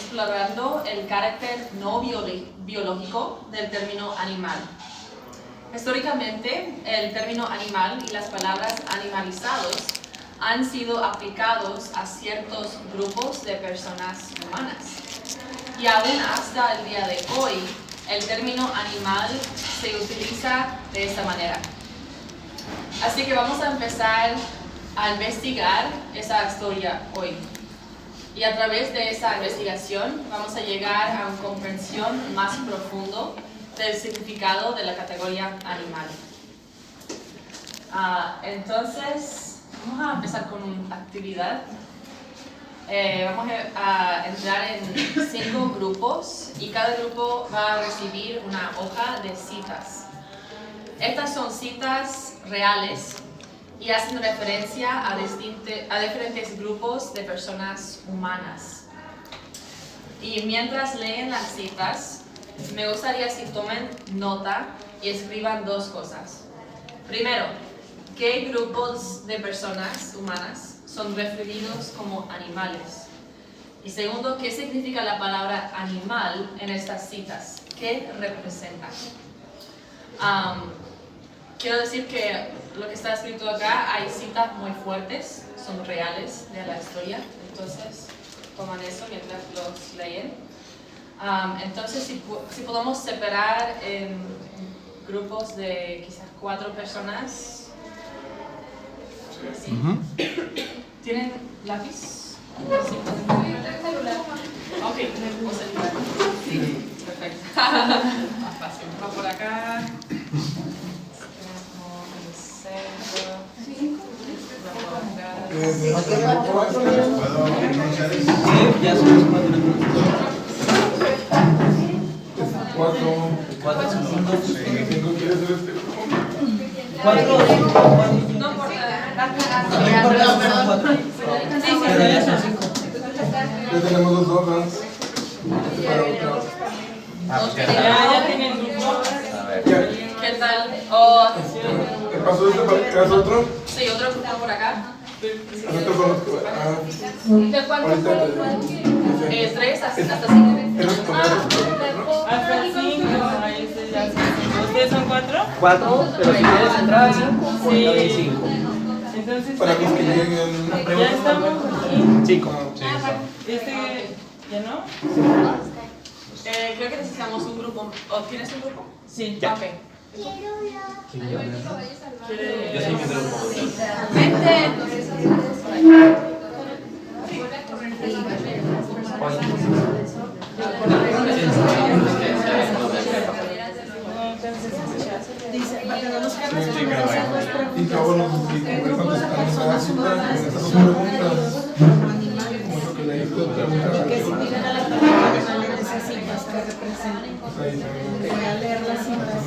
explorando el carácter no biológico del término animal. Históricamente, el término animal y las palabras animalizados han sido aplicados a ciertos grupos de personas humanas. Y aún hasta el día de hoy, el término animal se utiliza de esta manera. Así que vamos a empezar a investigar esa historia hoy. Y a través de esa investigación vamos a llegar a una comprensión más profunda del significado de la categoría animal. Entonces, vamos a empezar con una actividad. Vamos a entrar en 5 grupos y cada grupo va a recibir una hoja de citas. Estas son citas reales y hacen referencia a diferentes grupos de personas humanas. Y mientras leen las citas, me gustaría que tomen nota y escriban 2 cosas. Primero, ¿qué grupos de personas humanas son referidos como animales? Y segundo, ¿qué significa la palabra animal en estas citas? ¿Qué representa? Quiero decir que lo que está escrito acá, hay citas muy fuertes, son reales de la historia, entonces toman eso mientras los leen. Entonces, si podemos separar en grupos de quizás 4 personas. ¿Sí? ¿Tienen lápiz? ¿Sí? Ok, tenemos celular. Sí, perfecto. Más fácil. Va por acá. Ya somos 4 segundos. 4 o 5. No por Ya tenemos 2 hojas. Ya tienen grupo. ¿Qué tal? ¿Qué pasó este para acá? ¿Es otro? Sí, otro que está por acá. Nosotros son los que... ¿De cuántos? ahorita... 3 hasta 5. Hasta 5, ahí se ya. ¿Ustedes son 4? 4, pero si quieres entrar al 5, Sí. hay 5. Entonces, Para los que lleguen... ya estamos aquí. 5. ¿Ya no? Creo que necesitamos un grupo. ¿O tienes un grupo? Sí. Ya. Ok. Yo soy mi grupo. Vente, entonces. Dice, para que no nos quedemos con esas 2 Y luego preguntas. ¿Qué grupos de personas humanas esas son preguntas. referidos como animales? Como lo que leíste, ¿Y qué significa la palabra animal en esas citas que representan? Voy a leer las citas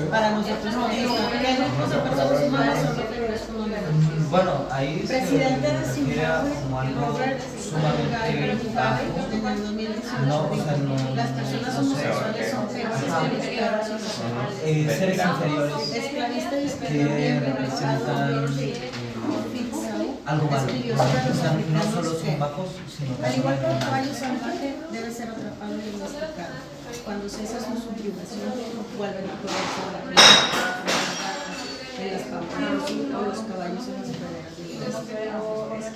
para nosotros contestar. ¿Qué grupos de personas humanas son referidos como animales? Bueno, ahí se Presidente de refiere a como algo Robert sumamente bajo. en el 2018 No, o sea, no. las personas homosexuales son peores Seres inferiores esclavista y que representan algo malo. O sea, no solo son bajos, sino que al son igual que un animales. caballo salvaje debe ser atrapado y domesticado. Cuando cesa su subyugación, vuelven a poder salvar en las pampas o los caballos en las praderas de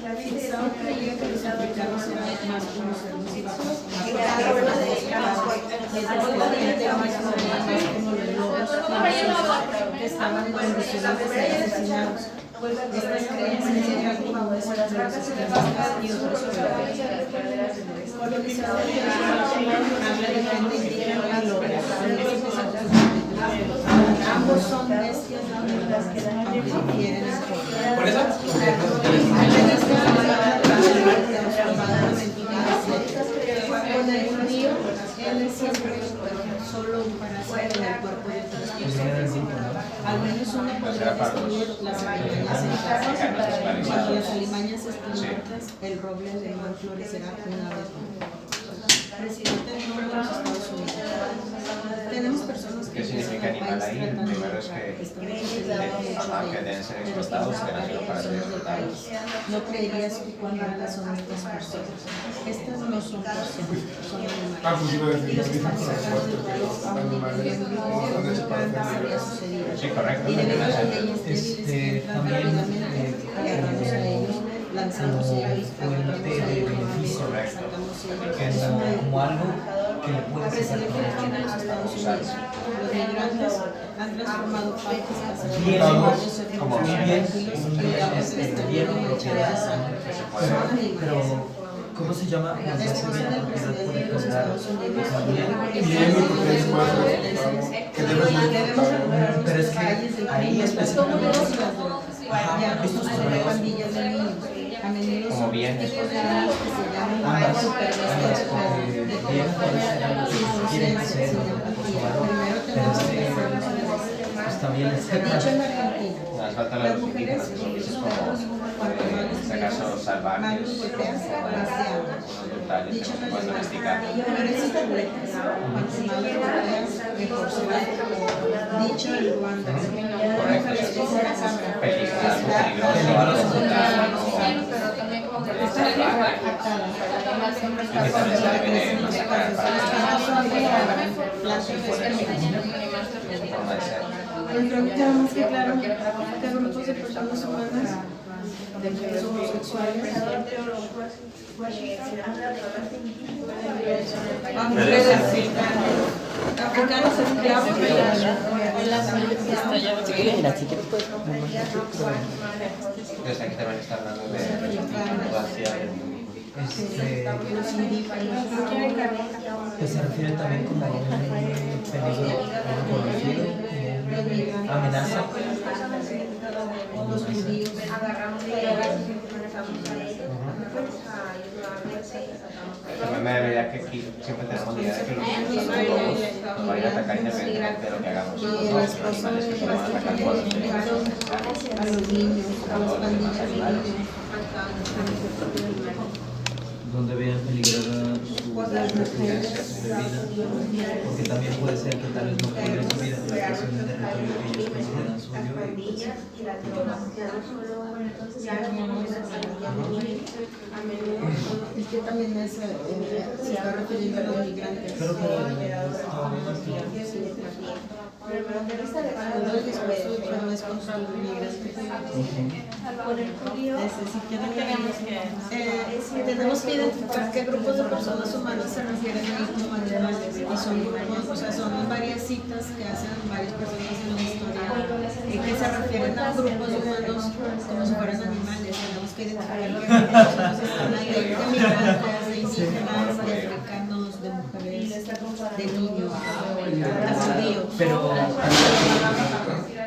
la Fixao creía que los africanos eran más como cerdos y vacas, más como los esclavos, mientras que la gente más como los lobos que estaban en condiciones de ser asesinados. Estas creencias llegan como muestras de los esclavistas y otros pueblos. Colonizadores habla de gente indígena y lobos. Ambos son bestias nocturnas, aunque difieren en forma. Por eso, Con el judío, él es siempre solo un parásito en el cuerpo de otras personas. Al menos uno podría destruir las alimañas en casa. Cuando las alimañas estén muertas, el roble alemán florecerá una vez más. Presidente de los Estados Unidos. Tenemos personas que ¿Qué significa animal? final ahí, el primero es que deben ser explotados, que nacieron para ser explotados. No creerías tú cuán malas son estas personas. Estas no son personas, son animales. Y los están sacando del país aún no nunca antes había sucedido. Sí, correcto. Y debido a las leyes Este, entran también, rápidamente, agarramos a ellos, lanzamos a ellos, agarramos a ellos, beneficio, sacamos a ellos. que es como algo que le A puede pesar de sacar que no están en los Estados Unidos, los migrantes han transformado parques bien, pasajeros en como lugares bien, tranquilos y lugares que están bien aprovechados. Son animales. pero ¿cómo se llama? La esposa del presidente de los Estados Unidos Bien, porque es más que debes de Pero es que ahí específicamente ya no son solo pandillas de niños, a menudo Como son bien. tipos de niños que se llaman ambas supervistas bien puede ser algo que quieren ser Primero tenemos que hacernos pues también es dicho en Argentina. Nos faltan Las los mujeres indígenas, y que los son perros, cuanto más en este caso más salvajes, los golpeas, más te aman. unos brutales que Dicho no en se pueden domesticar. mujeres y tabletas, cuanto más los golpeas, mejor será. Dicho en Ruanda, mujeres que se la cabra, Peligroso, está algo brutal, Pero también como que está atada. y que también se debe de masacrar para Los casos son de plantas de forma de ser. Pues creo que queda más que claro que grupos de personas humanas, de mujeres homosexuales, a mujeres africanos esclavos, Entonces aquí también está hablando de situación. los indígenas. que se refiere también como a un peligro conocido, como amenaza. Los judíos. También me debería que aquí siempre tenemos la idea de que los humanos nos van a atacar independientemente de lo que hagamos. Los animales que podemos atacar cuando A los niños, a las pandillas de niños. Donde vean peligrar su vida, porque también puede ser que tal vez no puedan vivir en un territorio que ellos consideran suyo. Es que también se está refiriendo a los migrantes. Creo que estaba viendo aquí. Todo el discurso de Trump es contra los migrantes. Tenemos que identificar qué grupos de personas humanas se refieren a ellos como animales. Y son grupos, o sea, son varias citas que hacen varias personas en la historia que se refieren a grupos humanos como si fueran animales. Tenemos que identificar qué personas están ahí, de migrantes, de indígenas, de africanos, de mujeres, de niños, de judíos. Pero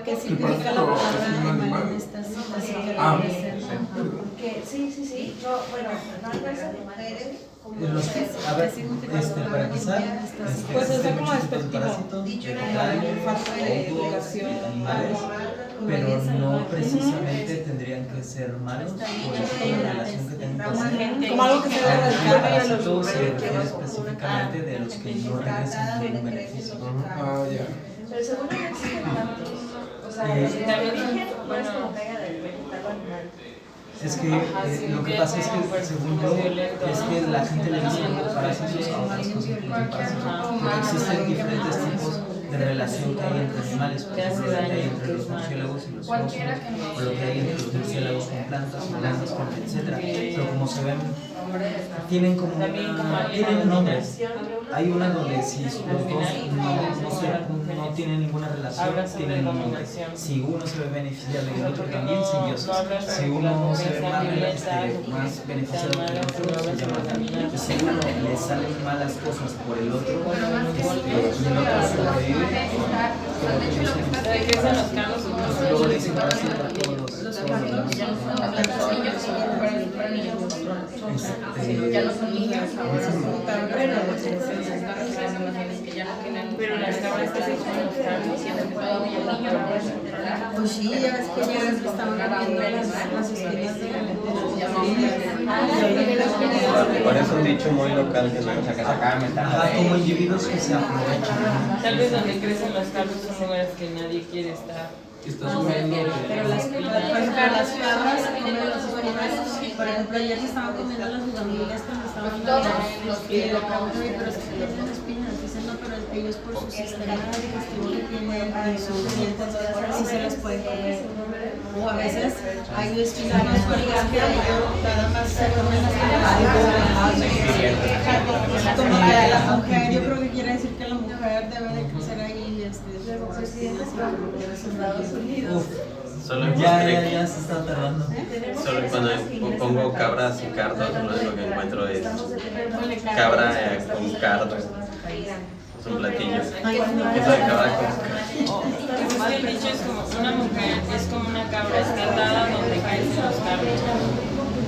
¿Qué significa la palabra animal en estas citas? Sí. Yo, bueno, no mujeres. a ver, para empezar, Pues es como muchos tipos de parásitos, falta de educación, animales, pero no precisamente tendrían que ser malos por el tipo de relación que tengan con gente. como algo que se debe El erradicar de parásito los se refiere específicamente de los que no regresan ningún beneficio. Ah, ya. Pero según yo existen tantos, o sea, Eh, el origen no es como que haya del vegetal o animal. Es que lo que pasa es que, según yo, es que la gente le dice parásitos a otras cosas que no son parásitos. Porque existen diferentes tipos de relación que hay entre animales, por ejemplo, lo que hay entre los murciélagos y los osos, o lo que hay entre los murciélagos con plantas, con etcétera. Pero como se ven, tienen como tienen nombres. Hay una donde si los dos no tienen ninguna relación, tienen un nombre. Si uno se ve beneficiado y el otro también, simbiosis. Si uno se ve más beneficiado que el otro, se llama también. Y si uno le salen malas cosas por el otro, y el otro sobrevive, luego le dicen para siempre a todos los ya no son niños, ahora son pero las cabras Pues sí, ya ves que ya estaban abriendo las espinas de Por eso un dicho muy local que se acaba de meter. Como individuos que se aprovechan. Tal vez donde crecen los carros son lugares que nadie quiere estar. Pero las cabras comen los espinas. Por ejemplo, ayer se estaban comiendo las bugambilias cuando estaban en la cabra, pero es que tienen espinas. Dicen, no, pero ellos por su sistema digestivo que tienen y sus dientes, sí se las pueden comer. O a veces hay espinas más fuertes que nada más se comen las espinas. Como que la mujer, yo creo que quiere decir que la mujer debe de crecer ahí Solo ya se está tardando. Solo cuando pongo cabras y cardos, lo que encuentro es cabra con cardo. Es un platillo. Eso de cabra con cardo. El dicho es como una mujer, es como una cabra escaldada donde crecen los cardos.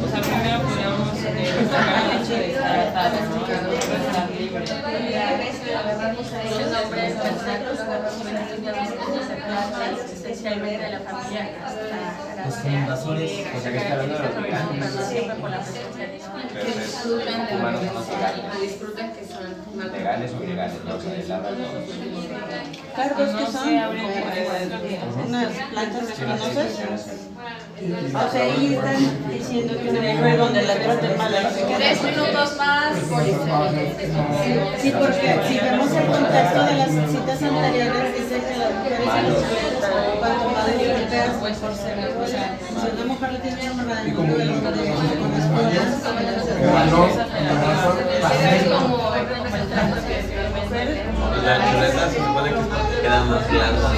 O sea, primero podríamos destacar el hecho de estar atado, ¿no? Que no estar libre. Los hombres especialmente de la familia Los invasores. O sea que está hablando de los veganos. siempre por la presencia de Humanos no legales. disfrutan que son mal. Legales o ilegales, no sé, la verdad. Cargos que No son se abren unas plantas Sí, las venenosas. intenciones. O sea, ahí están diciendo que una mujer donde la traten mal. 3 minutos más por Sí, porque si vemos el contexto de las citas anteriores, dice que las mujeres y los hombres, cuanto más golpeas, pues por ser, o sea, si una mujer le tiene una mordida en el hombre con las pollas, La chuleta se supone que queda más blanda.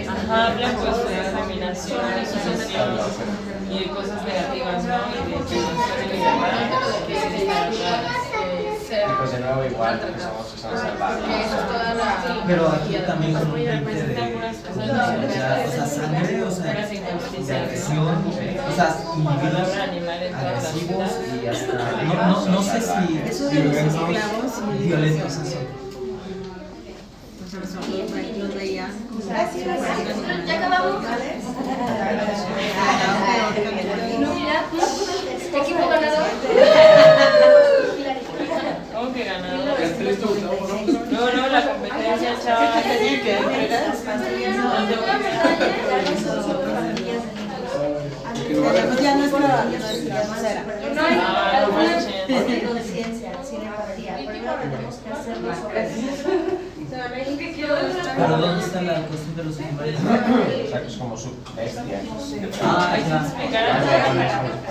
Ajá, habla pues de discriminación y sucesión y de cosas negativas, ¿no? Y de que no se debe Y pues de nuevo igual, porque somos salvajes. Pero aquí también con un tinte de sangre, o sea, de agresión, o sea, individuos agresivos y hasta, no sé si eso de los esclavos y violentos así. los veían como Ya acabamos. Equipo ganador. ¿Cómo que ganador? No, la competencia, chaval. tenía que entregar. Tenemos ya nuestra cera. No hay Ah, no manches. conciencia, sin empatía. Primero tenemos que hacerlo sobre Pero ¿dónde está la cuestión de los animales? O sea, que es como su bestia. Ah, ya.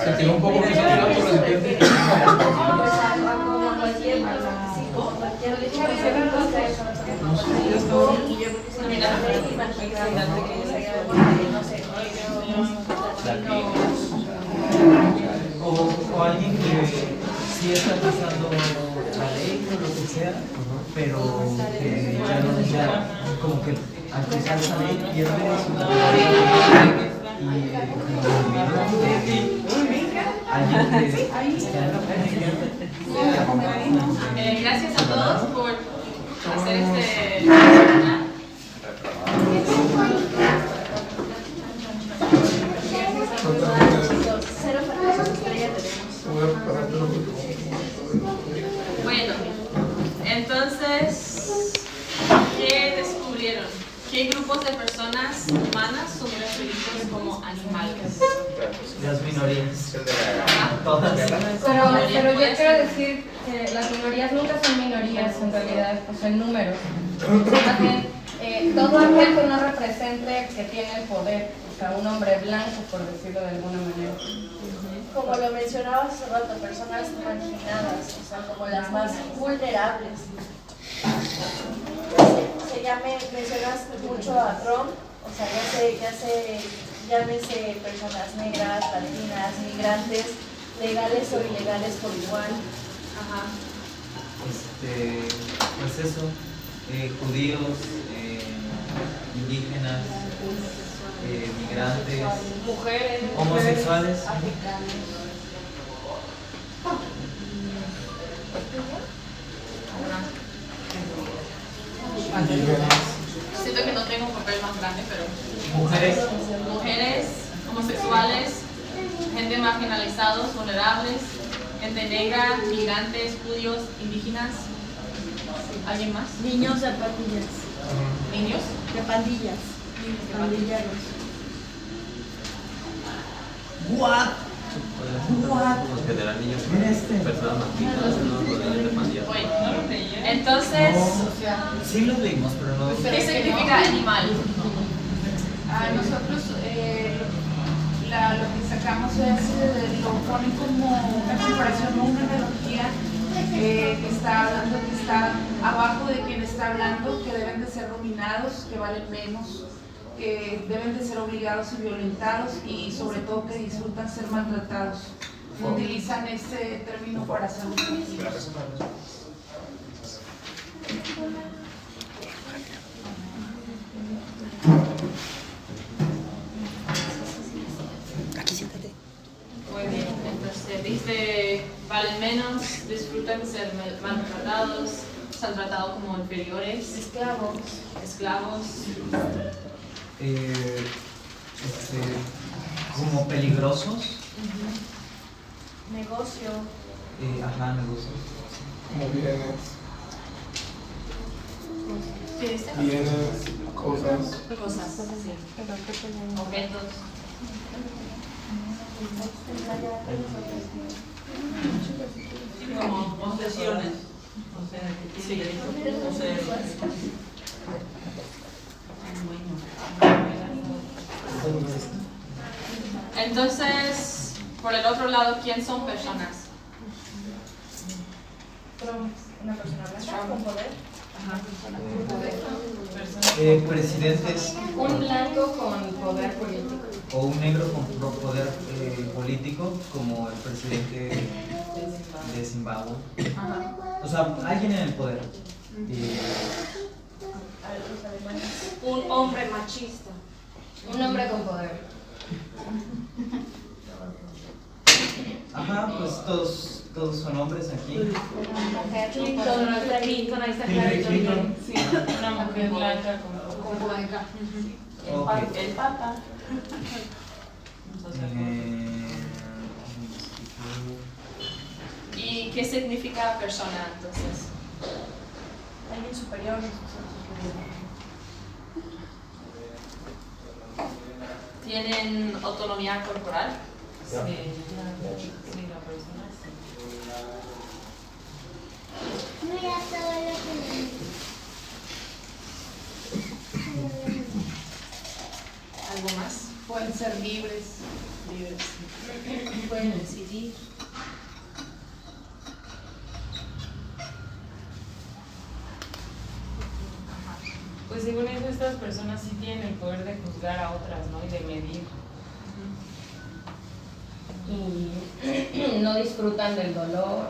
Se tiró un poco que se tiró por el tiempo. cualquier leche O alguien que sí está pasando la ley o lo que sea, pero que ya no, ya como que al cruzar esa ley pierde su y alguien que está en la pierde. Gracias a todos por hacer este. Bueno, entonces, ¿qué descubrieron? ¿Qué grupos de personas humanas son referidos como animales? Las minorías. Todas. Pero yo quiero decir que las minorías nunca son minorías en realidad, pues en número. Más bien, todo aquel que no represente que tiene el poder, o sea, un hombre blanco, por decirlo de alguna manera. como lo mencionabas hace rato, personas marginadas, o sea, como las más vulnerables. Ya mencionaste mucho a Trump, o sea, llámese personas negras, latinas, migrantes, legales o ilegales por igual. Ajá. Pues eso, judíos, indígenas, migrantes, Mujeres, homosexuales. Siento que no tengo un papel más grande, pero Mujeres. homosexuales, gente marginalizados, vulnerables, gente negra, migrantes, judíos, indígenas. ¿Alguien más? Niños de pandillas. ¿Niños? De pandillas. Pandilleros. What? En general, niños, personas marginadas, no rodean de pandillas. Bueno, No lo leía. entonces, Sí los leímos, pero no. ¿qué significa animal? Nosotros lo que sacamos es lo ponen como una comparación, una analogía que está hablando, que está abajo de quien está hablando, que deben de ser dominados, que valen menos, que deben de ser obligados y violentados y sobre todo que disfrutan ser maltratados. Utilizan ese término para ser ofensivos. Muy bien, entonces dice, valen menos, disfrutan ser maltratados, son tratados como inferiores, esclavos, Como peligrosos. Negocio. Negocios. Como bienes, ¿qué dice? bienes, cosas. Cosas, sí. Objetos. Como posesiones. O sea, que tiene derecho a poseer. Entonces, por el otro lado, ¿quién son personas? Una persona blanca con poder. Presidentes Un blanco con poder político. o un negro con poder político, como el presidente de Zimbabue. O sea, alguien en el poder. Un hombre machista. Un hombre con poder. Pues todos son hombres aquí. Clinton, ahí está Hillary Clinton. Sí, una mujer blanca con poder. Ok. El Papa. ¿Y qué significa persona entonces? Alguien superior. ¿Tienen autonomía corporal? Sí, la persona sí. ¿Algo más? Pueden ser libres. Pueden decidir. Pues según eso, estas personas sí tienen el poder de juzgar a otras, ¿no? Y de medir. Y no disfrutan del dolor.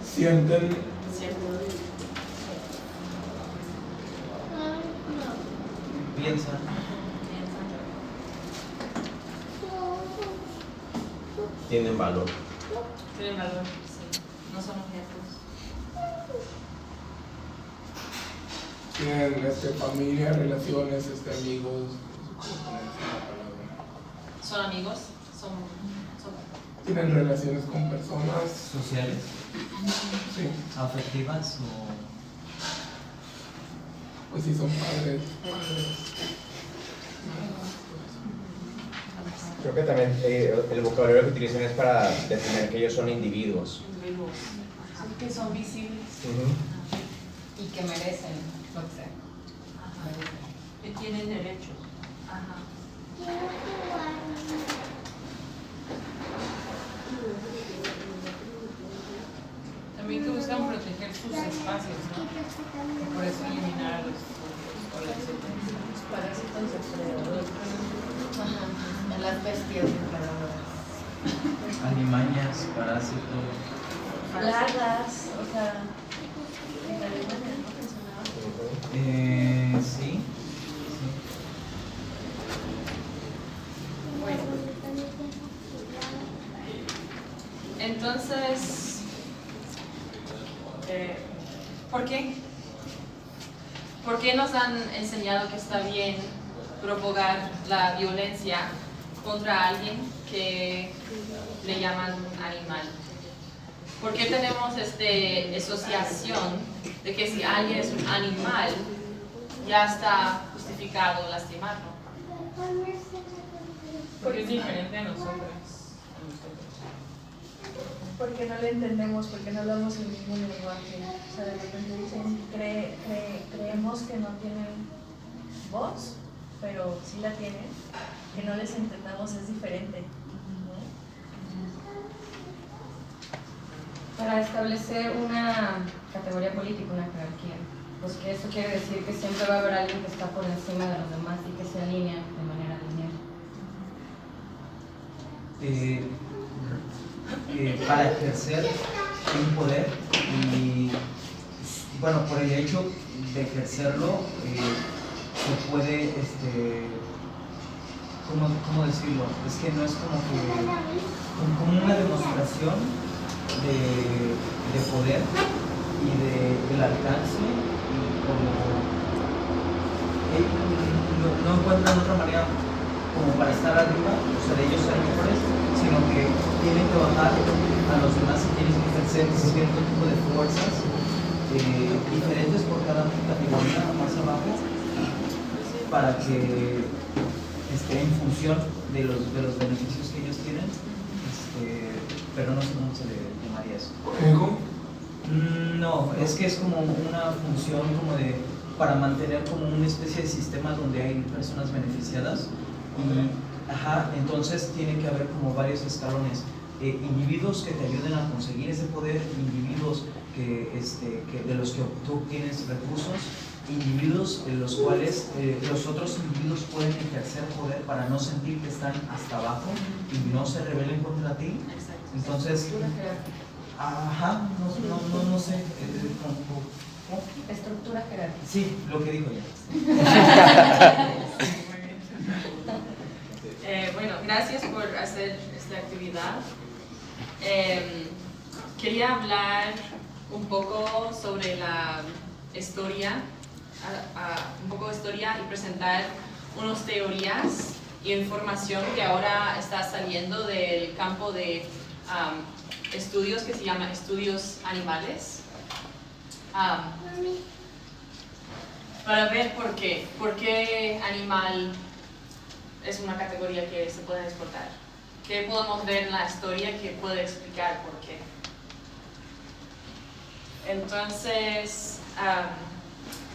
Sienten, Piensan. Tienen valor. Tienen valor, sí. No son objetos. tienen familia, relaciones, amigos. ¿Son amigos? ¿Son Tienen relaciones con personas. Sociales, Sí, afectivas pues sí, son padres. Creo que también el vocabulario que utilizan es para definir que ellos son individuos. individuos? Que son visibles. Y que merecen lo que sea. Que tienen derechos. Ajá. También que buscan proteger sus espacios, ¿no? Y por eso eliminar a los Parásitos depredadores. En las bestias depredadoras. alimañas, parásitos. Largas, o sea, en Alemania no funcionaba. Sí, Entonces, ¿por qué? ¿Por qué nos han enseñado que está bien propagar la violencia contra alguien que le llaman animal? ¿Por qué tenemos esta asociación de que si alguien es un animal, ya está justificado lastimarlo? Porque es diferente a nosotros. Porque no le entendemos, porque no hablamos el mismo lenguaje. O sea, de repente dicen, creemos que no tienen voz, pero sí la tienen. Que no les entendamos es diferente. Para establecer una categoría política, una jerarquía, pues que eso quiere decir que siempre va a haber alguien que está por encima de los demás y que se alinea de manera lineal. Para ejercer un poder y bueno, por el hecho de ejercerlo se puede, ¿cómo decirlo? Es que no es como una demostración de poder y del alcance y como no encuentran otra manera como para estar arriba, o sea, de ellos ser mejores, sino que tienen que bajar a los demás y tienen que ejercer cierto tipo de fuerzas diferentes por cada categoría más abajo para que en función de los beneficios que ellos tienen, pero no sé cómo se le llamaría eso. ¿Ego? No, es que es como una función como para mantener como una especie de sistema donde hay personas beneficiadas y entonces tiene que haber como varios escalones, individuos que te ayuden a conseguir ese poder, individuos que de los que tú obtienes recursos, individuos en los cuales los otros individuos pueden ejercer poder para no sentir que están hasta abajo y no se rebelen contra ti. Entonces, no sé. Estructura jerárquica. Sí, lo que dijo ya. Bueno, gracias por hacer esta actividad. Quería hablar un poco sobre la historia, un poco de historia y presentar unas teorías y información que ahora está saliendo del campo de estudios que se llaman estudios animales. Para ver por qué animal es una categoría que se puede exportar. ¿Qué podemos ver en la historia que puede explicar por qué? Entonces,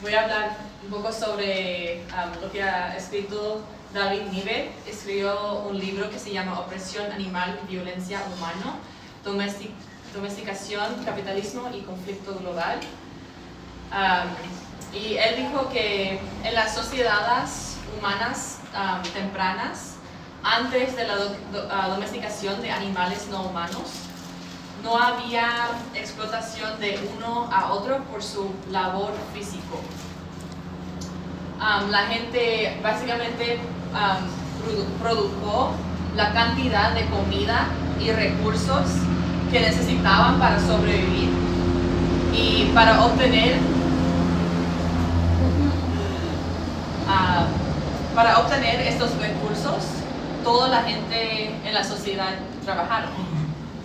voy a hablar un poco sobre lo que ha escrito David Niven. Escribió un libro que se llama Opresión Animal, Violencia Humana, Domesticación, Capitalismo y Conflicto Global. Y él dijo que en las sociedades humanas tempranas, antes de la domesticación de animales no humanos, no había explotación de uno a otro por su labor físico. La gente básicamente produjo la cantidad de comida y recursos que necesitaban para sobrevivir, y para obtener estos recursos, toda la gente en la sociedad trabajaron.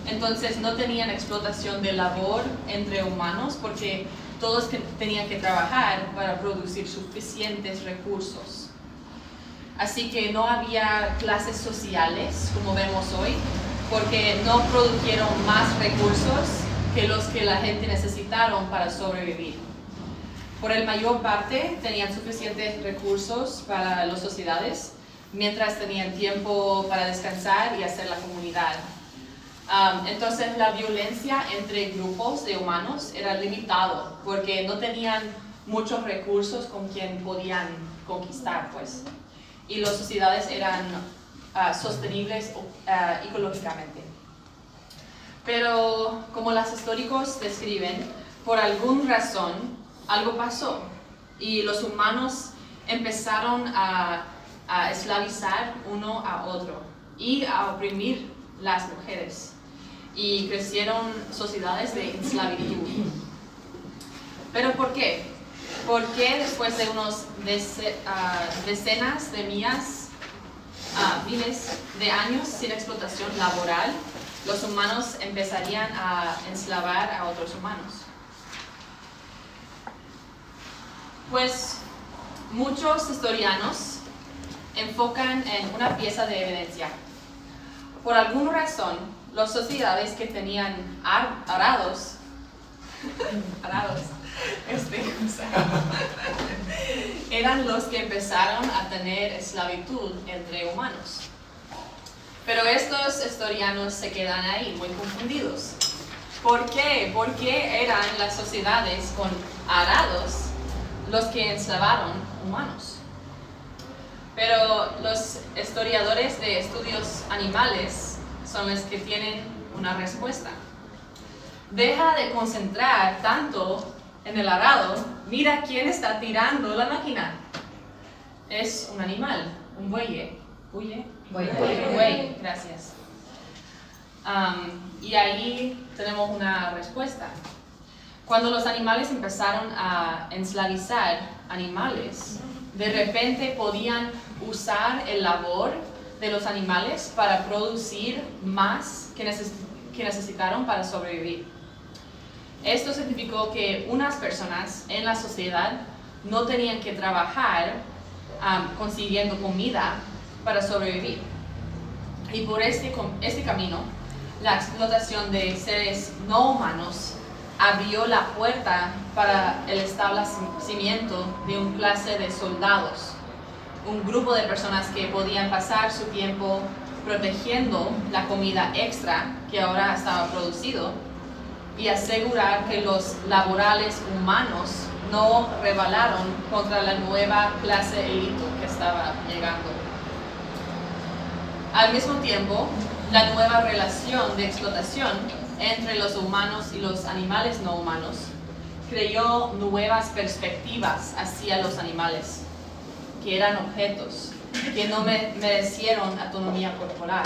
Entonces no tenían explotación de labor entre humanos porque todos tenían que trabajar para producir suficientes recursos. Así que no había clases sociales como vemos hoy, porque no produjeron más recursos que los que la gente necesitaron para sobrevivir. Por el mayor parte tenían suficientes recursos para las sociedades, mientras tenían tiempo para descansar y hacer la comunidad. Entonces la violencia entre grupos de humanos era limitado porque no tenían muchos recursos con quien podían conquistar, pues. Y las sociedades eran sostenibles ecológicamente. Pero como los históricos describen, por alguna razón algo pasó y los humanos empezaron a esclavizar uno a otro y a oprimir las mujeres. y crecieron sociedades de esclavitud. ¿Pero por qué? ¿Por qué después de unos decenas de miles de años sin explotación laboral, los humanos empezarían a enslavar a otros humanos? Pues muchos historianos enfocan en una pieza de evidencia. Por alguna razón, las sociedades que tenían arados eran los que empezaron a tener esclavitud entre humanos. Pero estos historianos se quedan ahí muy confundidos. ¿Por qué? ¿Por qué eran las sociedades con arados los que enslavaron humanos? Pero los historiadores de estudios animales son los que tienen una respuesta. Deja de concentrar tanto en el arado, mira quién está tirando la máquina. Es un animal, un buey. Buey, gracias. Y ahí tenemos una respuesta. Cuando los animales empezaron a esclavizar animales, de repente podían usar el labor de los animales para producir más que necesitaron para sobrevivir. Esto significó que unas personas en la sociedad no tenían que trabajar consiguiendo comida para sobrevivir. Y por este camino, la explotación de seres no humanos abrió la puerta para el establecimiento de una clase de soldados, un grupo de personas que podían pasar su tiempo protegiendo la comida extra que ahora estaba producido y asegurar que los laborales humanos no rebelaron contra la nueva clase élite que estaba llegando. Al mismo tiempo, la nueva relación de explotación entre los humanos y los animales no humanos creó nuevas perspectivas hacia los animales, que eran objetos, que no merecieron autonomía corporal,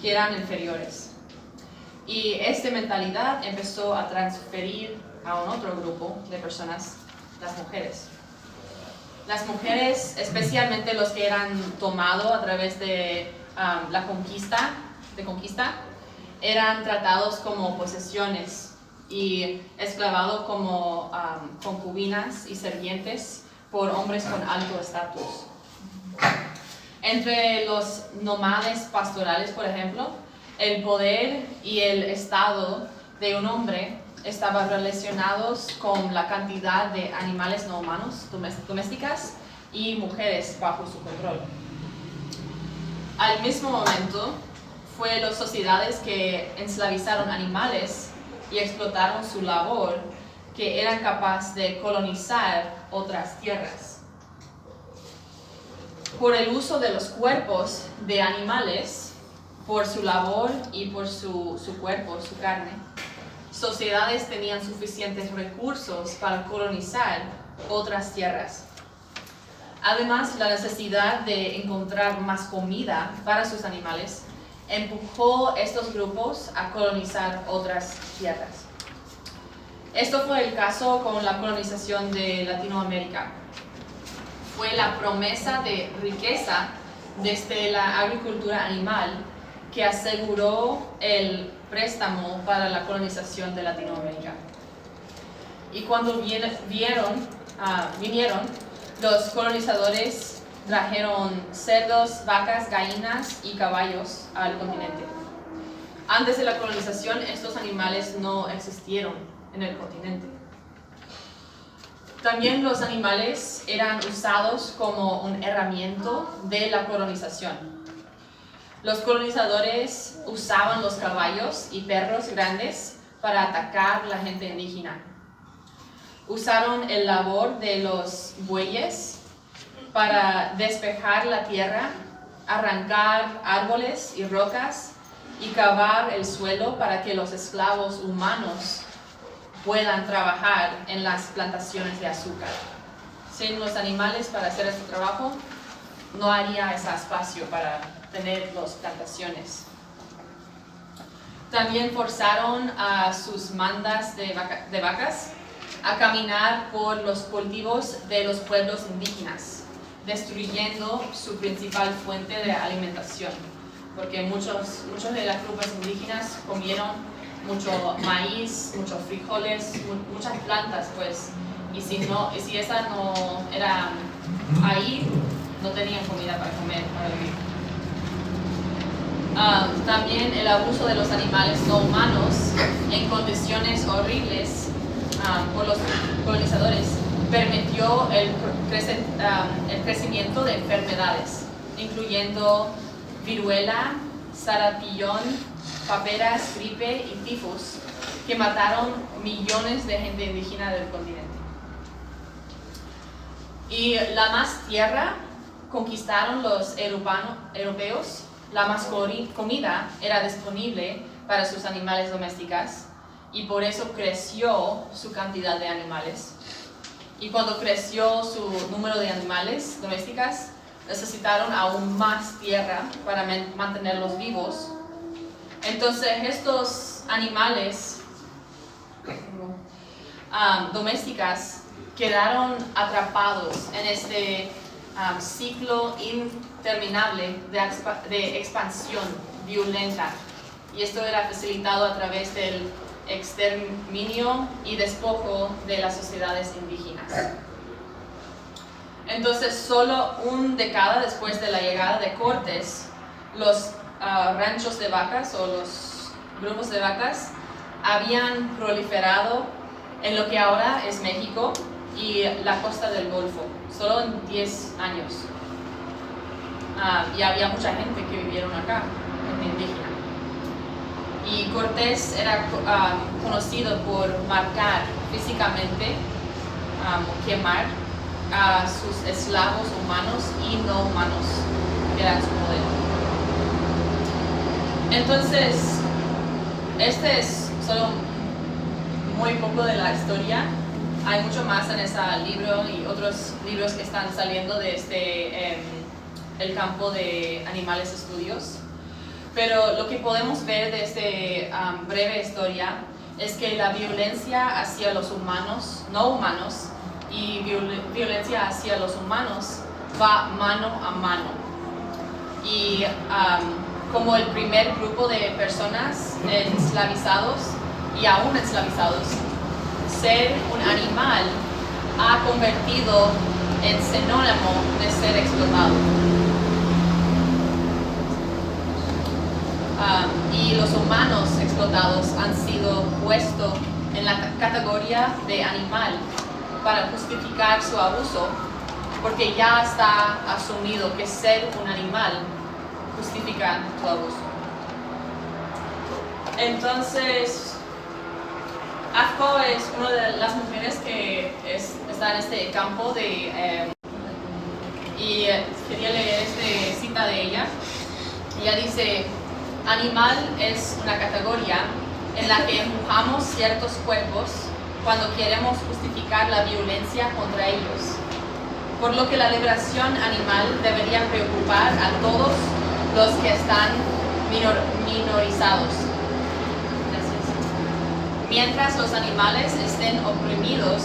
que eran inferiores. Y esta mentalidad empezó a transferir a un otro grupo de personas, las mujeres. Las mujeres, especialmente los que eran tomados a través de la conquista, eran tratados como posesiones y esclavados como concubinas y sirvientes por hombres con alto estatus. Entre los nómades pastorales, por ejemplo, el poder y el estado de un hombre estaban relacionados con la cantidad de animales no humanos domésticas y mujeres bajo su control. Al mismo momento, fue las sociedades que esclavizaron animales y explotaron su labor que eran capaces de colonizar otras tierras. Por el uso de los cuerpos de animales, por su labor y por su cuerpo, su carne, sociedades tenían suficientes recursos para colonizar otras tierras. Además, la necesidad de encontrar más comida para sus animales empujó a estos grupos a colonizar otras tierras. Esto fue el caso con la colonización de Latinoamérica. Fue la promesa de riqueza desde la agricultura animal que aseguró el préstamo para la colonización de Latinoamérica. Y cuando vinieron, los colonizadores trajeron cerdos, vacas, gallinas y caballos al continente. Antes de la colonización, estos animales no existieron en el continente. También los animales eran usados como una herramienta de la colonización. Los colonizadores usaban los caballos y perros grandes para atacar a la gente indígena. Usaron el labor de los bueyes para despejar la tierra, arrancar árboles y rocas y cavar el suelo para que los esclavos humanos puedan trabajar en las plantaciones de azúcar. Sin los animales para hacer este trabajo, no haría ese espacio para tener las plantaciones. También forzaron a sus mandas de vacas a caminar por los cultivos de los pueblos indígenas, destruyendo su principal fuente de alimentación, porque muchos de las grupos indígenas comieron mucho maíz, muchos frijoles, muchas plantas, pues, y si esa no era ahí, no tenían comida para comer, para vivir. También el abuso de los animales no humanos en condiciones horribles por los colonizadores permitió el crecimiento de enfermedades, incluyendo viruela, sarampión, paperas, gripe y tifus, que mataron millones de gente indígena del continente. Y la más tierra conquistaron los europeos, la más comida era disponible para sus animales domésticos y por eso creció su cantidad de animales. Y cuando creció su número de animales domésticos, necesitaron aún más tierra para mantenerlos vivos. Entonces estos animales domésticos quedaron atrapados en este ciclo interminable de expansión violenta, y esto era facilitado a través del exterminio y despojo de las sociedades indígenas. Entonces, solo una década después de la llegada de Cortés, los ranchos de vacas o los grupos de vacas habían proliferado en lo que ahora es México y la costa del Golfo, solo en 10 años. Y había mucha gente que vivieron acá, gente indígena. Y Cortés era conocido por marcar físicamente, quemar a sus esclavos humanos y no humanos, que eran su poder. Entonces, este es solo muy poco de la historia. Hay mucho más en ese libro y otros libros que están saliendo de el campo de animales estudios. Pero lo que podemos ver de esta breve historia es que la violencia hacia los humanos, no humanos, y violencia hacia los humanos va mano a mano. Y como el primer grupo de personas esclavizados y aún esclavizados, ser un animal ha convertido en sinónimo de ser explotado. Y los humanos explotados han sido puestos en la categoría de animal para justificar su abuso, porque ya está asumido que ser un animal justifica su abuso. Entonces, Afko es una de las mujeres que está en este campo y quería leer esta cita de ella. Ella dice: animal es una categoría en la que empujamos ciertos cuerpos cuando queremos justificar la violencia contra ellos, por lo que la liberación animal debería preocupar a todos los que están minorizados. Mientras los animales estén oprimidos,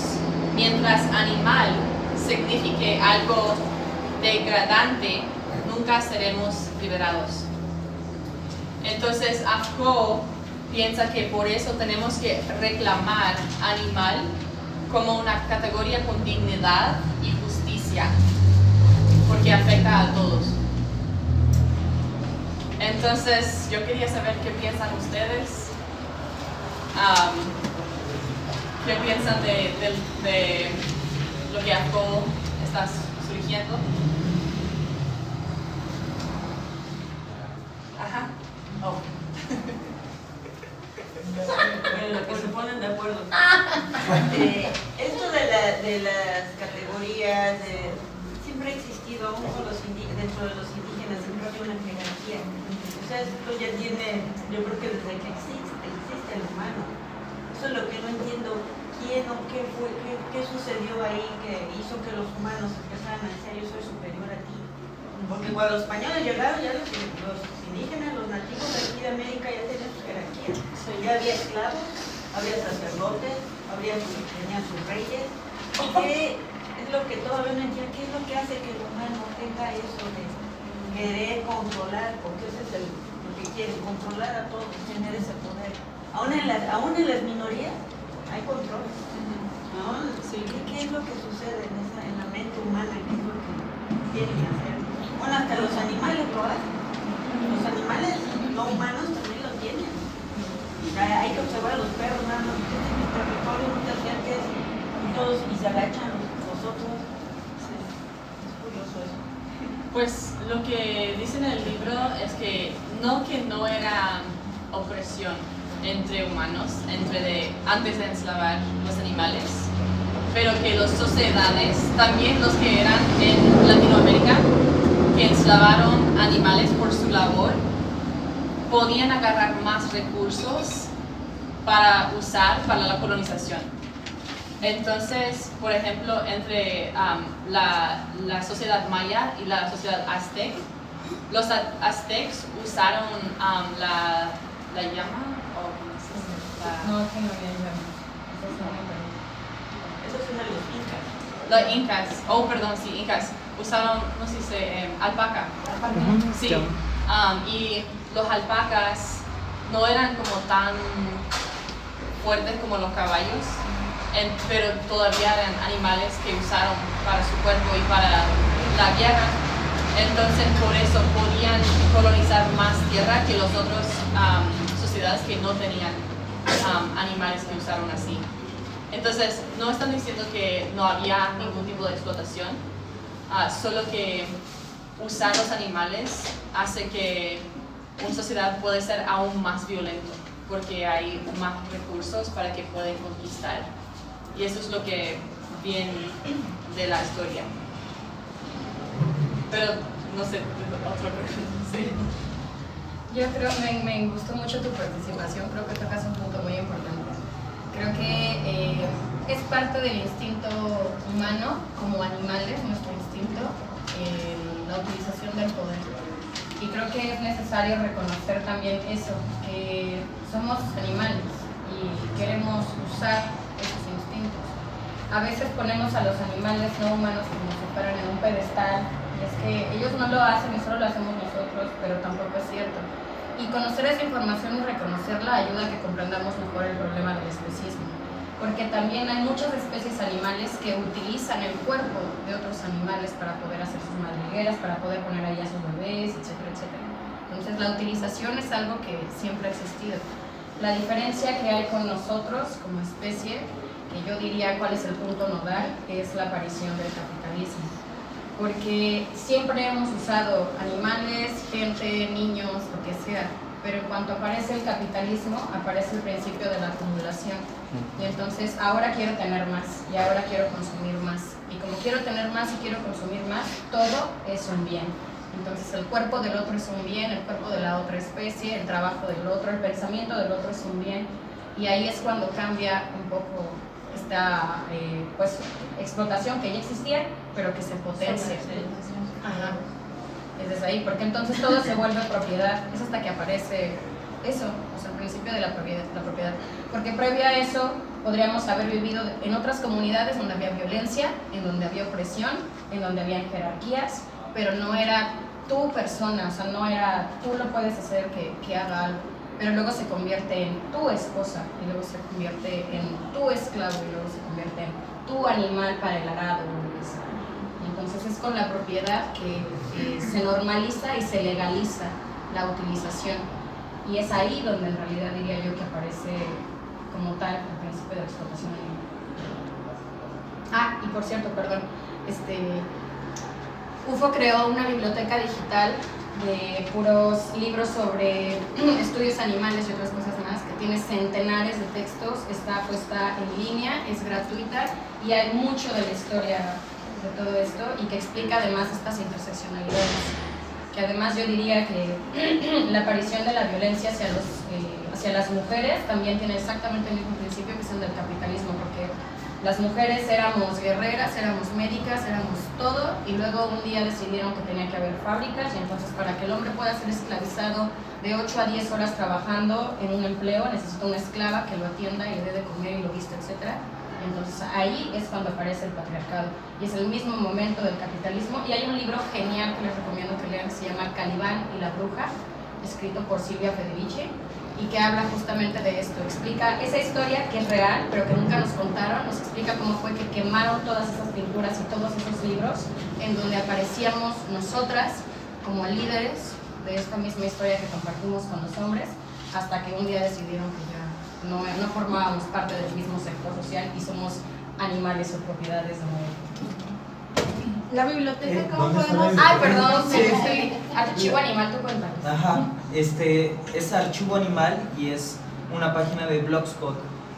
mientras animal signifique algo degradante, nunca seremos liberados. Entonces, Afko piensa que por eso tenemos que reclamar animal como una categoría con dignidad y justicia, porque afecta a todos. Entonces, yo quería saber qué piensan ustedes. ¿Qué piensan de lo que Afko está surgiendo? Ajá. Oh. Bueno, que se ponen de acuerdo. Esto de las categorías siempre ha existido, aún con dentro de los indígenas siempre había una jerarquía. O sea, esto ya tiene, yo creo que desde que existe el humano. Eso es lo que no entiendo, quién o qué fue, qué sucedió ahí que hizo que los humanos empezaran a decir: yo soy superior a ti. Porque cuando los españoles llegaron, ya los indígenas, los nativos de aquí de América ya tenían su jerarquía. monarquía. Ya había esclavos, había sacerdotes, tenían sus reyes. ¿Qué es lo que todavía no entiendo? ¿Qué es lo que hace que el humano tenga eso de querer controlar? Porque eso es lo que quieren, controlar a todos, tener ese poder. Aún en las minorías hay control. ¿No? Sí. ¿Qué es lo que sucede en la mente humana? ¿Qué es lo que quieren hacer? Bueno, hasta los animales lo hacen. Los animales no humanos también lo tienen. Hay que observar a los perros, nada más que en el territorio no te acerques todos y se agachan los otros. Sí. Es curioso eso. Pues lo que dice en el libro es que no era opresión entre humanos, antes de enslavar los animales, pero que las sociedades, también los que eran en Latinoamérica, que enslavaron animales por su labor, podían agarrar más recursos para usar para la colonización. Entonces, por ejemplo, entre la sociedad maya y la sociedad aztec, los aztecs usaron la llama, o ¿cómo se dice? No, que no había llama. Eso es de los incas. Los incas, incas, usaron, no sé si dice, alpaca. Sí. Y los alpacas no eran como tan fuertes como los caballos, pero todavía eran animales que usaron para su cuerpo y para la guerra. Entonces por eso podían colonizar más tierra que las otras sociedades que no tenían animales que usaron así. Entonces no están diciendo que no había ningún tipo de explotación, solo que usar los animales hace que una sociedad puede ser aún más violento porque hay más recursos para que puedan conquistar. Y eso es lo que viene de la historia. Pero, no sé, otra pregunta. Sí. Yo creo, me gustó mucho tu participación, creo que tocas un punto muy importante. Creo que es parte del instinto humano, como animales, nuestro instinto, la utilización del poder. Y creo que es necesario reconocer también eso, que somos animales y queremos usar esos instintos. A veces ponemos a los animales no humanos como si fueran en un pedestal, y es que ellos no lo hacen y solo lo hacemos nosotros, pero tampoco es cierto. Y conocer esa información y reconocerla ayuda a que comprendamos mejor el problema del especismo. Porque también hay muchas especies animales que utilizan el cuerpo de otros animales para poder hacer sus madrigueras, para poder poner ahí a sus bebés, etcétera, etcétera. Entonces la utilización es algo que siempre ha existido. La diferencia que hay con nosotros como especie, que yo diría cuál es el punto nodal, es la aparición del capitalismo. Porque siempre hemos usado animales, gente, niños, lo que sea, pero en cuanto aparece el capitalismo, aparece el principio de la acumulación. Y entonces ahora quiero tener más y ahora quiero consumir más. Y como quiero tener más y quiero consumir más, todo es un bien. Entonces el cuerpo del otro es un bien, el cuerpo de la otra especie, el trabajo del otro, el pensamiento del otro es un bien. Y ahí es cuando cambia un poco esta pues, explotación que ya existía, pero que se potencia. Ajá. Es desde ahí, porque entonces todo se vuelve propiedad. Es hasta que aparece eso, o sea, el principio de la propiedad. Porque previo a eso podríamos haber vivido en otras comunidades donde había violencia, en donde había opresión, en donde había jerarquías, pero no era tu persona, o sea, no era tú lo puedes hacer que haga algo, pero luego se convierte en tu esposa, y luego se convierte en tu esclavo, y luego se convierte en tu animal para el arado. Entonces es con la propiedad que se normaliza y se legaliza la utilización. Y es ahí donde en realidad diría yo que aparece como tal el principio de la explotación animal. Ah, y por cierto, perdón, UFO creó una biblioteca digital de puros libros sobre estudios animales y otras cosas más, que tiene centenares de textos, está puesta en línea, es gratuita y hay mucho de la historia de todo esto y que explica además estas interseccionalidades. Que además yo diría que la aparición de la violencia hacia las mujeres también tiene exactamente el mismo principio que es el del capitalismo, porque Las mujeres éramos guerreras, éramos médicas, éramos todo, y luego un día decidieron que tenía que haber fábricas, y entonces para que el hombre pueda ser esclavizado de 8 a 10 horas trabajando en un empleo, necesita una esclava que lo atienda y le dé de comer y lo viste, etc. Entonces ahí es cuando aparece el patriarcado, y es el mismo momento del capitalismo. Y hay un libro genial que les recomiendo que lean, que se llama Calibán y la bruja, escrito por Silvia Federici, y que habla justamente de esto. Explica esa historia que es real, pero que nunca nos contaron. Nos explica cómo fue que quemaron todas esas pinturas y todos esos libros en donde aparecíamos nosotras como líderes de esta misma historia que compartimos con los hombres, hasta que un día decidieron que ya no formábamos parte del mismo sector social y somos animales o propiedades de modo. La biblioteca, ¿cómo podemos...? Ay, perdón, Sí. sí. Archivo Animal, tú cuéntanos. Ajá, es Archivo Animal y es una página de Blogspot.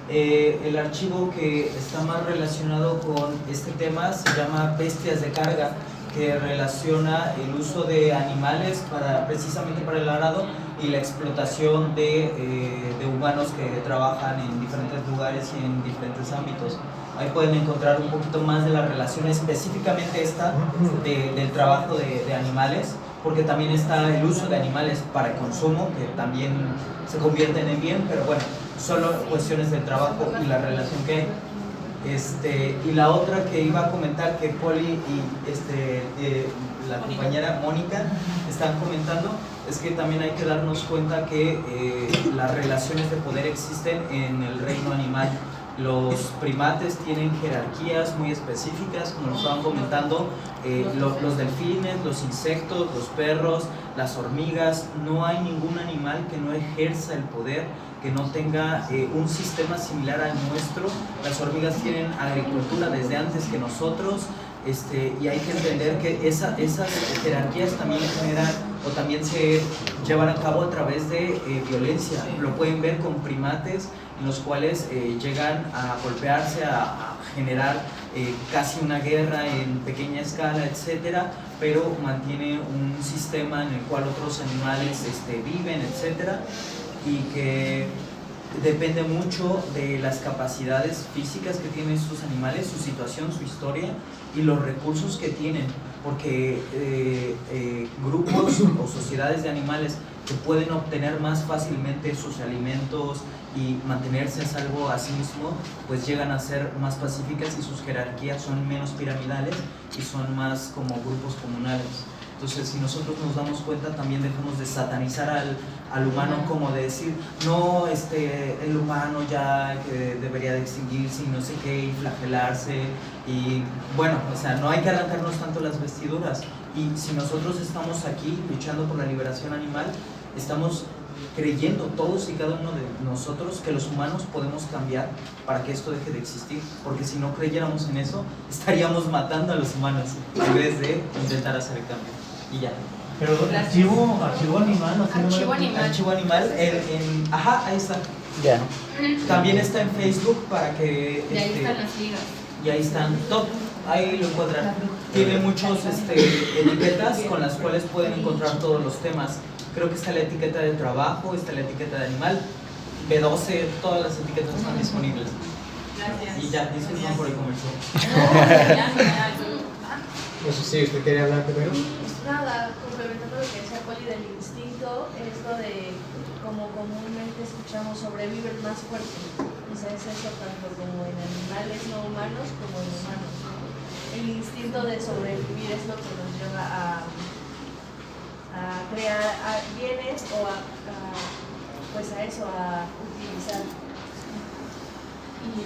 El archivo que está más relacionado con este tema se llama Bestias de Carga, que relaciona el uso de animales precisamente para el arado y la explotación de humanos que trabajan en diferentes lugares y en diferentes ámbitos. Ahí pueden encontrar un poquito más de la relación, específicamente esta del trabajo de animales, porque también está el uso de animales para el consumo, que también se convierten en bien, pero bueno, solo cuestiones del trabajo y la relación que hay. Y la otra que iba a comentar, que Poli y la compañera Mónica están comentando, es que también hay que darnos cuenta que las relaciones de poder existen en el reino animal. Los primates tienen jerarquías muy específicas, como lo estaban comentando, los delfines, los insectos, los perros, las hormigas. No hay ningún animal que no ejerza el poder, que no tenga un sistema similar al nuestro. Las hormigas tienen agricultura desde antes que nosotros, y hay que entender que esas jerarquías también generan o también se llevan a cabo a través de violencia. Lo pueden ver con primates en los cuales llegan a golpearse, a generar casi una guerra en pequeña escala, etcétera, pero mantiene un sistema en el cual otros animales viven, etcétera, y que depende mucho de las capacidades físicas que tienen estos animales, su situación, su historia y los recursos que tienen, porque grupos o sociedades de animales que pueden obtener más fácilmente sus alimentos y mantenerse a salvo a sí mismo, pues llegan a ser más pacíficas y sus jerarquías son menos piramidales y son más como grupos comunales. Entonces, si nosotros nos damos cuenta, también dejamos de satanizar al humano, como de decir, no, el humano ya que debería de extinguirse y no sé qué, y flagelarse, y bueno, o sea, no hay que arrancarnos tanto las vestiduras. Y si nosotros estamos aquí luchando por la liberación animal, estamos creyendo todos y cada uno de nosotros que los humanos podemos cambiar para que esto deje de existir, porque si no creyéramos en eso, estaríamos matando a los humanos en vez de intentar hacer el cambio. Y ya. Pero archivo animal, ¿no? Archivo animal, ajá, ahí está. Ya. También está en Facebook para que... Y ahí están las ligas. Y ahí están, todo, ahí lo encuentran. Tiene muchos etiquetas con las cuales pueden encontrar todos los temas. Creo que está la etiqueta de trabajo, está la etiqueta de animal, B12, todas las etiquetas están disponibles. Gracias. Y ya, disculpen por el comercial. No sé si usted quería hablar primero. Nada, complementando lo que decía Poli del instinto, es lo de como comúnmente escuchamos, sobrevive el más fuerte. O sea, es eso tanto como en animales no humanos como en humanos, ¿no? El instinto de sobrevivir es lo que nos lleva a crear bienes o pues a eso, a utilizar. Y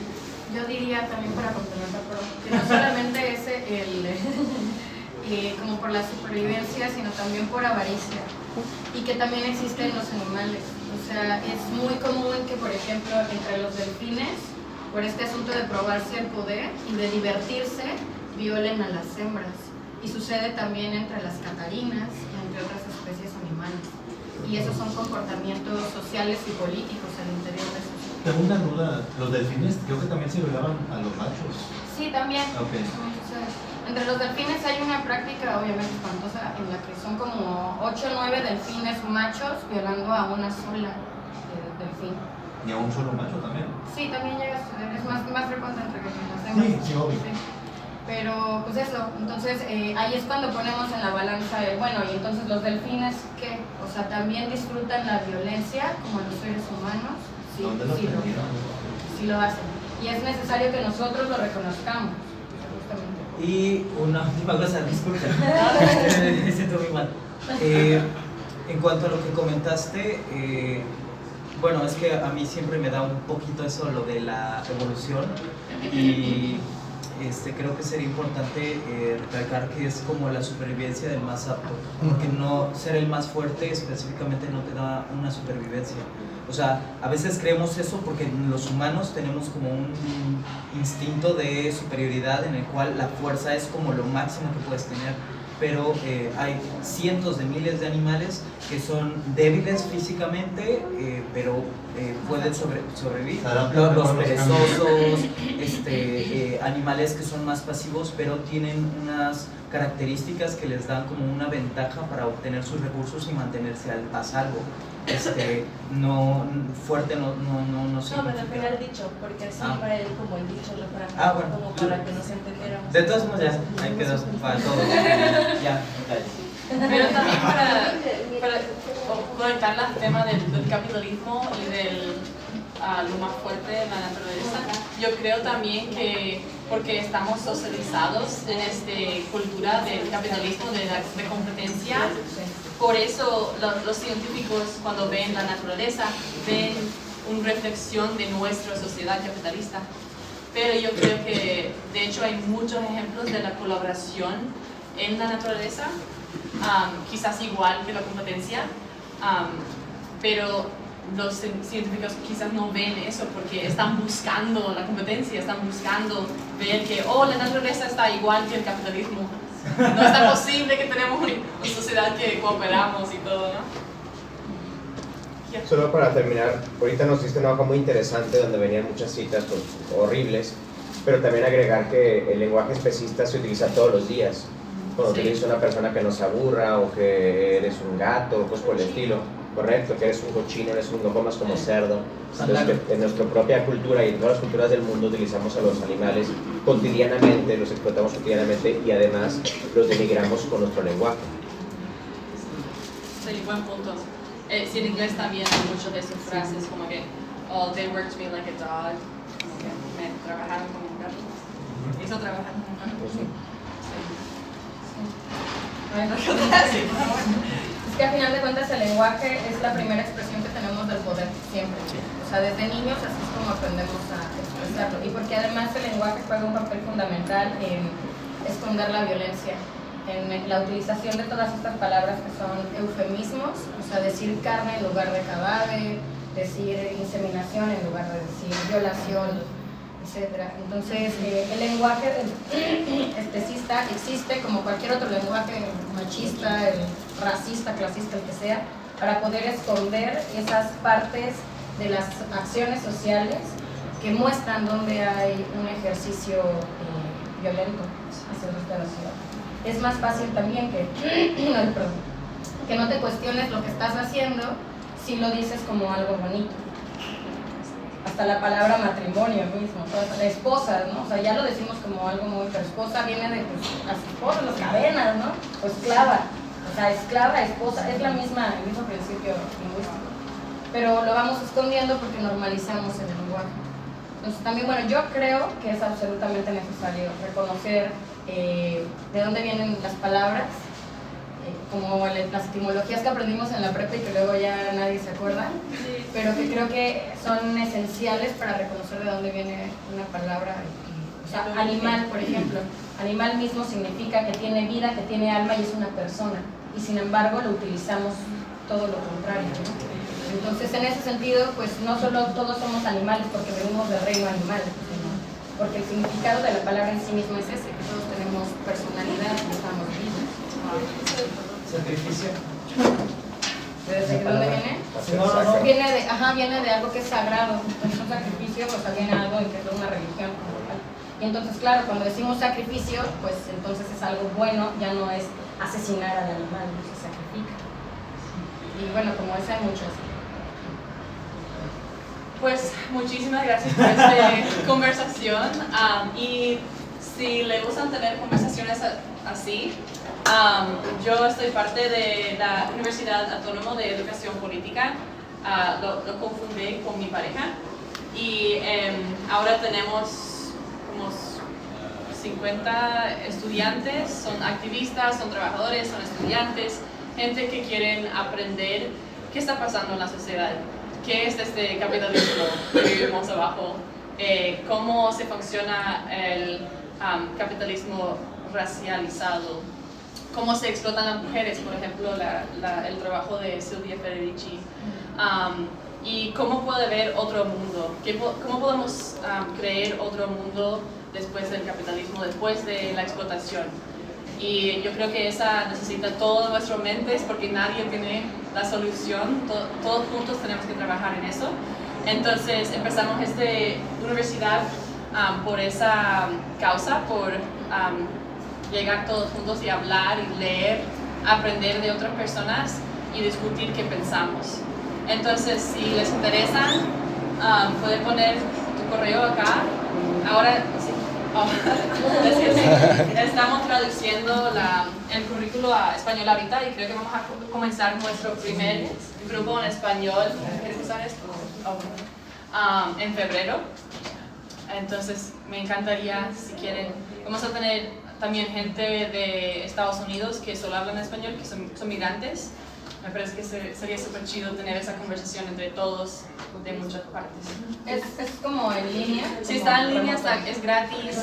yo diría también para complementar, que no solamente es como por la supervivencia, sino también por avaricia, y que también existe en los animales. O sea, es muy común que, por ejemplo, entre los delfines, por este asunto de probarse el poder y de divertirse, violen a las hembras. Y sucede también entre las catarinas y entre otras especies animales. Y esos son comportamientos sociales y políticos al interior de esos. Tengo una duda, los delfines creo que también se violaban a los machos. Sí, también. Okay. Entre los delfines hay una práctica obviamente espantosa en la que son como 8 o 9 delfines machos violando a una sola delfín. Ni a un solo macho también. Sí, también llega a suceder, es más frecuente entre las hembras. Sí, obvio. Sí. Pero pues eso, entonces ahí es cuando ponemos en la balanza el, bueno, y entonces los delfines, ¿qué? O sea, también disfrutan la violencia como los seres humanos. Sí, ¿Dónde lo aprendieron? sí lo hacen. Y es necesario que nosotros lo reconozcamos. Justamente. Y una última cosa, disculpa, me siento muy mal. En cuanto a lo que comentaste, bueno, es que a mí siempre me da un poquito eso, lo de la evolución, y creo que sería importante recalcar que es como la supervivencia del más apto, porque no ser el más fuerte específicamente no te da una supervivencia. O sea, a veces creemos eso porque los humanos tenemos como un instinto de superioridad en el cual la fuerza es como lo máximo que puedes tener, pero hay cientos de miles de animales que son débiles físicamente, pero pueden sobrevivir. Los perezosos, animales que son más pasivos, pero tienen unas características que les dan como una ventaja para obtener sus recursos y mantenerse a salvo. No fuerte no significa. No, me refiero al dicho, porque así para él como el dicho lo para bueno. como para que nos entendiéramos. De todos modos, ya, ahí quedó para todos. Ya, Pero también para conectar el tema del capitalismo y del lo más fuerte de la naturaleza, yo creo también que porque estamos socializados en esta cultura del capitalismo, de competencia, por eso los científicos cuando ven la naturaleza ven una reflexión de nuestra sociedad capitalista. Pero yo creo que de hecho hay muchos ejemplos de la colaboración en la naturaleza, quizás igual que la competencia, pero los científicos quizás no ven eso porque están buscando la competencia, están buscando ver que la naturaleza está igual que el capitalismo. No es tan posible que tenemos una sociedad que cooperamos y todo, ¿no? Solo para terminar, ahorita nos diste una hoja muy interesante donde venían muchas citas pues, horribles, pero también agregar que el lenguaje especista se utiliza todos los días. Cuando te dice una persona que nos aburra o que eres un gato, pues por el estilo. Correcto, que eres un cochino, no comas como cerdo. Entonces, en nuestra propia cultura y en todas las culturas del mundo utilizamos a los animales cotidianamente, los explotamos cotidianamente y además los denigramos con nuestro lenguaje. Sí, buen punto. Sí, en inglés también hay muchas de esas frases como que, they worked me like a dog, como que me trabajaron como un gato. Hizo trabajar como un gato. Sí. Es que al final de cuentas el lenguaje es la primera expresión que tenemos del poder siempre. O sea, desde niños así es como aprendemos a expresarlo. Y porque además el lenguaje juega un papel fundamental en esconder la violencia, en la utilización de todas estas palabras que son eufemismos, o sea, decir carne en lugar de cadáver, decir inseminación en lugar de decir violación, etc. Entonces, el lenguaje especista existe como cualquier otro lenguaje machista, el racista, clasista, el que sea, para poder esconder esas partes de las acciones sociales que muestran donde hay un ejercicio violento hacia el resto de la ciudad. Es más fácil también que no te cuestiones lo que estás haciendo si lo dices como algo bonito. Hasta la palabra matrimonio mismo, la esposa, ¿no? O sea, ya lo decimos como algo muy, pero esposa viene de pues, las esposas, las cadenas, ¿no? O esclava. O sea, esclava, esposa, es el mismo principio lingüístico. Pero lo vamos escondiendo porque normalizamos el lenguaje. Entonces también, bueno, yo creo que es absolutamente necesario reconocer de dónde vienen las palabras, como las etimologías que aprendimos en la prepa y que luego ya nadie se acuerda, pero que creo que son esenciales para reconocer de dónde viene una palabra. O sea, animal, por ejemplo, animal mismo significa que tiene vida, que tiene alma y es una persona, y sin embargo lo utilizamos todo lo contrario, ¿no? Entonces, en ese sentido, pues no solo todos somos animales porque venimos del reino animal, sino porque el significado de la palabra en sí mismo es ese, que todos tenemos personalidad y estamos vivos. Sacrificio. ¿Desde dónde viene? Viene de algo que es sagrado. Entonces, un sacrificio, pues viene algo en que es una religión como tal. Y entonces, claro, cuando decimos sacrificio, pues entonces es algo bueno, ya no es asesinar al animal, no se sacrifica. Y bueno, como esa hay muchas. Pues muchísimas gracias por esta conversación y si le gustan tener conversaciones así, yo estoy parte de la Universidad Autónoma de Educación Política, lo confundí con mi pareja y ahora tenemos como 50 estudiantes, son activistas, son trabajadores, son estudiantes, gente que quieren aprender qué está pasando en la sociedad. ¿Qué es este capitalismo que vivimos abajo? ¿Cómo se funciona el capitalismo racializado? ¿Cómo se explotan las mujeres? Por ejemplo, el trabajo de Silvia Federici. ¿Y cómo puede haber otro mundo? ¿Cómo podemos crear otro mundo después del capitalismo, después de la explotación? Y yo creo que esa necesita todas nuestras mentes porque nadie tiene la solución, todos juntos tenemos que trabajar en eso. Entonces empezamos esta universidad por esa causa, por llegar todos juntos y hablar y leer, aprender de otras personas y discutir qué pensamos. Entonces si les interesa, pueden poner tu correo acá. Ahora sí. Estamos traduciendo el currículo a español ahorita y creo que vamos a comenzar nuestro primer grupo en español. ¿Quieres usar esto? En febrero. Entonces me encantaría, si quieren, vamos a tener también gente de Estados Unidos que solo hablan español, que son migrantes. Me parece que sería súper chido tener esa conversación entre todos de muchas partes. ¿Es como en línea? Sí, está en línea, es gratis.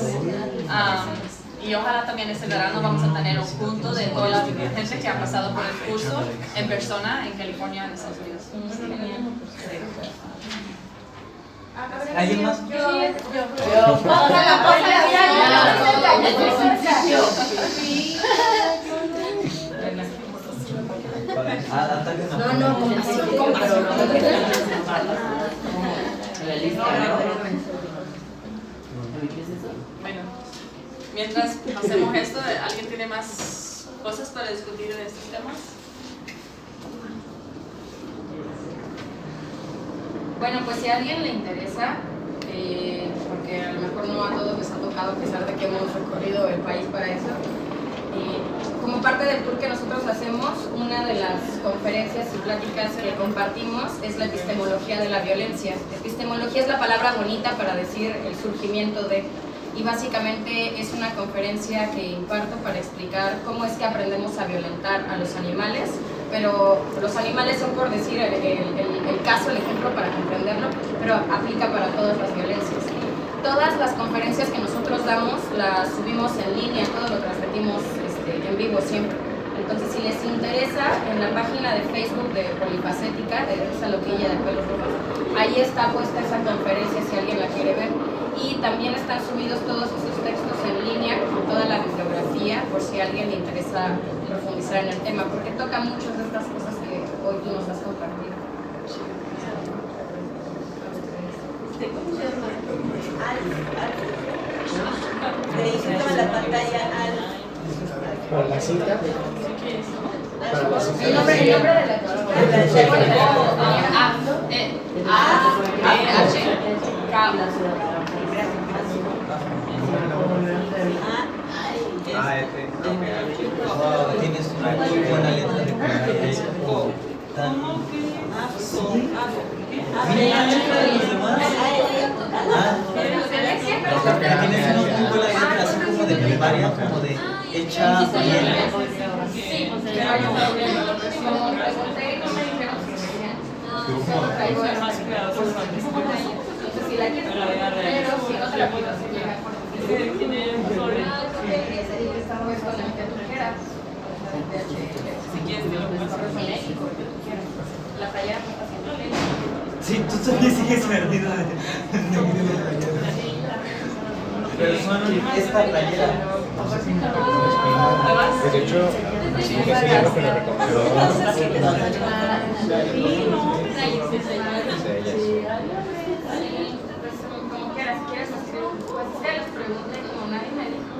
Y ojalá también este verano vamos a tener un punto de toda la gente que ha pasado por el curso en persona en California, en Estados Unidos. ¿Alguien más? Bueno, mientras hacemos esto, ¿alguien tiene más cosas para discutir de estos temas? Bueno, pues si a alguien le interesa, porque a lo mejor no a todos les ha tocado, a pesar de que hemos recorrido el país para eso, como parte del tour que nosotros hacemos, una de las conferencias y pláticas que compartimos es la epistemología de la violencia. Epistemología es la palabra bonita para decir el surgimiento de, y básicamente es una conferencia que imparto para explicar cómo es que aprendemos a violentar a los animales, pero los animales son, por decir el caso, el ejemplo para comprenderlo, pero aplica para todas las violencias. Todas las conferencias que nosotros damos las subimos en línea, todo lo transmitimos en vivo siempre. Entonces, si les interesa, en la página de Facebook de Polifacética, de esa loquilla de pelos rojos, ahí está puesta esa conferencia si alguien la quiere ver. Y también están subidos todos esos textos en línea con toda la bibliografía, por si a alguien le interesa profundizar en el tema, porque toca muchas de estas cosas que hoy tú nos has compartido. ¿Cómo se llama? Le dicen en la pantalla al... ¿Para la cinta? Para la cinta. El nombre de la Tienes una muy buena letra de primaria. Mira la letra de los demás. Tienes una muy buena letra así como de primaria, como de hecha bien. Sí, como pregunté y no me dijeron si me decían. Entonces, si la quieres, pero si no te la puedo hacer llegar por pues con la que tú quieras. Si quieres, te lo puedo hacer. La playera está haciendo ley. Sí, tú todavía sigues perdido de pero son esta playera. De hecho, sí, que sería lo que le recomiendo. Como quieras, si quieres, pues que les pregunten como nadie me dijo.